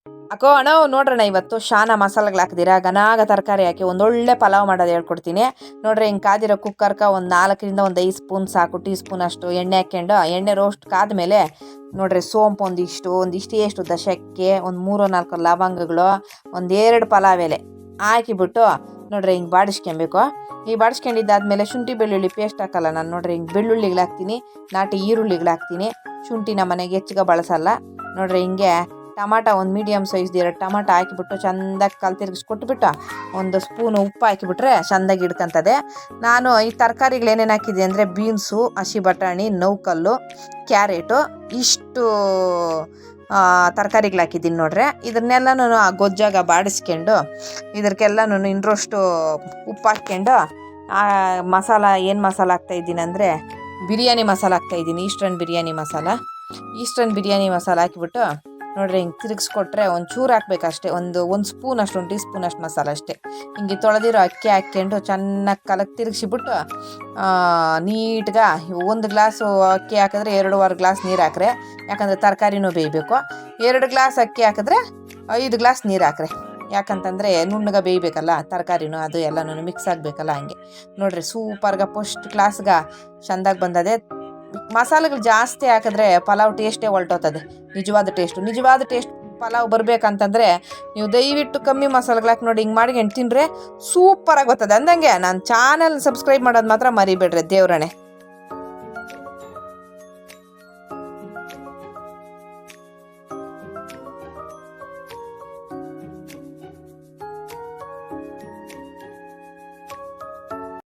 ಅಕ್ಕೋ ಅಣ್ಣ ನೋಡ್ರಣ್ಣ ಇವತ್ತು ಶಾನ ಮಸಾಲೆಗಳು ಹಾಕಿದಿರಾ ಗನಾಗ ತರಕಾರಿ ಹಾಕಿ ಒಂದೊಳ್ಳೆ ಪಲಾವ್ ಮಾಡೋದು ಹೇಳ್ಕೊಡ್ತೀನಿ ನೋಡ್ರಿ. ಹಿಂಗೆ ಕಾದಿರೋ ಕುಕ್ಕರ್ಗೆ ಒಂದು 4ರಿಂದ ಒಂದು 5 ಸ್ಪೂನ್ ಸಾಕು, ಟೀ ಸ್ಪೂನ್ ಅಷ್ಟು ಎಣ್ಣೆ ಹಾಕ್ಕೊಂಡು ಎಣ್ಣೆ ರೋಸ್ಟ್ ಕಾದ್ಮೇಲೆ ನೋಡ್ರಿ ಸೋಂಪು ಒಂದಿಷ್ಟು ಎಷ್ಟು ಚಕ್ಕೆ, ಒಂದು 3-4 ಲವಂಗಗಳು, 1-2 ಪಲಾವ್ ಎಲೆ ಹಾಕಿಬಿಟ್ಟು ನೋಡ್ರಿ ಹಿಂಗೆ ಬಾಡಿಸ್ಕೊಬೇಕು. ಈ ಬಾಡಿಸ್ಕೊಂಡಿದ್ದಾದ್ಮೇಲೆ ಶುಂಠಿ ಬೆಳ್ಳುಳ್ಳಿ ಪೇಸ್ಟ್ ಹಾಕಲ್ಲ ನಾನು. ನೋಡ್ರಿ ಹಿಂಗೆ ಬೆಳ್ಳುಳ್ಳಿಗಳು ಹಾಕ್ತೀನಿ, ನಾಟಿ ಈರುಳ್ಳಿಗಳು ಹಾಕ್ತೀನಿ. ಶುಂಠಿ ನಮ್ಮ ಮನೆಗೆ ಹೆಚ್ಚಿಗೆ ಬಳಸಲ್ಲ. ನೋಡ್ರಿ ಹಿಂಗೆ ಟಮಾಟ ಒಂದು ಮೀಡಿಯಮ್ ಸೈಜ್ದು 2 ಟಮಾಟ ಹಾಕಿಬಿಟ್ಟು ಚೆಂದಾಗಿ ತಿರುಗಿಸ್ಕೊಟ್ಬಿಟ್ಟು ಒಂದು ಸ್ಪೂನು ಉಪ್ಪು ಹಾಕಿಬಿಟ್ರೆ ಚೆಂದಾಗಿ ಹಿಡ್ಕೊಂತದೆ. ನಾನು ಈ ತರಕಾರಿಗಳು ಏನೇನು ಹಾಕಿದೆ ಅಂದರೆ ಬೀನ್ಸು, ಹಸಿ ಬಟಾಣಿ, ನೌಕಲ್ಲು, ಕ್ಯಾರೆಟು ಇಷ್ಟು ತರಕಾರಿಗಳು ಹಾಕಿದ್ದೀನಿ ನೋಡ್ರಿ. ಇದನ್ನೆಲ್ಲನೂ ಆ ಗೊಜ್ಜಾಗ ಬಾಡಿಸ್ಕೊಂಡು ಇದಕ್ಕೆಲ್ಲನೂ ಇನ್ನಷ್ಟು ಉಪ್ಪು ಹಾಕ್ಕೊಂಡು ಮಸಾಲ ಏನು ಮಸಾಲ ಹಾಕ್ತಾಯಿದ್ದೀನಿ ಅಂದರೆ ಬಿರಿಯಾನಿ ಮಸಾಲ ಹಾಕ್ತಾಯಿದ್ದೀನಿ. ಈಸ್ಟರ್ನ್ ಬಿರಿಯಾನಿ ಮಸಾಲ ಹಾಕಿಬಿಟ್ಟು ನೋಡ್ರಿ ಹಿಂಗೆ ತಿರುಗಿಸ್ಕೊಟ್ರೆ ಒಂಚೂರು ಹಾಕ್ಬೇಕಷ್ಟೇ, ಒಂದು ಸ್ಪೂನ್ ಅಷ್ಟು, 1 ಟೀ ಸ್ಪೂನ್ ಅಷ್ಟು ಮಸಾಲ ಅಷ್ಟೇ. ಹಿಂಗೆ ತೊಳೆದಿರೋ ಅಕ್ಕಿ ಹಾಕ್ಕೊಂಡು ಚೆನ್ನಾಗಿ ತಿರುಗಿಸಿಬಿಟ್ಟು ನೀಟ್ಗೆ 1 ಗ್ಲಾಸು ಅಕ್ಕಿ ಹಾಕಿದ್ರೆ 2.5 ಗ್ಲಾಸ್ ನೀರು ಹಾಕ್ರೆ, ಯಾಕಂದರೆ ತರಕಾರಿನೂ ಬೇಯಬೇಕು. 2 ಗ್ಲಾಸ್ ಅಕ್ಕಿ ಹಾಕಿದ್ರೆ 5 ಗ್ಲಾಸ್ ನೀರು ಹಾಕ್ರೆ, ಯಾಕಂತಂದರೆ ನುಣ್ಣಗೆ ಬೇಯಬೇಕಲ್ಲ ತರಕಾರಿನೂ, ಅದು ಎಲ್ಲನೂ ಮಿಕ್ಸ್ ಆಗಬೇಕಲ್ಲ. ಹಂಗೆ ನೋಡ್ರಿ ಸೂಪರ್ಗೆ ಫಸ್ಟ್ ಕ್ಲಾಸ್ಗೆ ಚೆಂದಾಗಿ ಬಂದದೆ. ಮಸಾಲೆಗಳು ಜಾಸ್ತಿ ಹಾಕಿದ್ರೆ ಪಲಾವ್ ಟೇಸ್ಟೇ ಹೊಲ್ಟೋಗ್ತದೆ. ನಿಜವಾದ ಟೇಸ್ಟ್ ಪಲಾವ್ ಬರಬೇಕಂತಂದರೆ ನೀವು ದಯವಿಟ್ಟು ಕಮ್ಮಿ ಮಸಾಲೆಗಳು ಹಾಕಿ ನೋಡಿ, ಹಿಂಗೆ ಮಾಡಿ ತಿಂದರೆ ಸೂಪರಾಗಿ ಬರ್ತದೆ. ಅಂದಂಗೆ ನನ್ನ ಚಾನಲ್ ಸಬ್ಸ್ಕ್ರೈಬ್ ಮಾಡೋದು ಮಾತ್ರ ಮರಿಬೇಡ್ರಿ ದೇವ್ರಣೆ.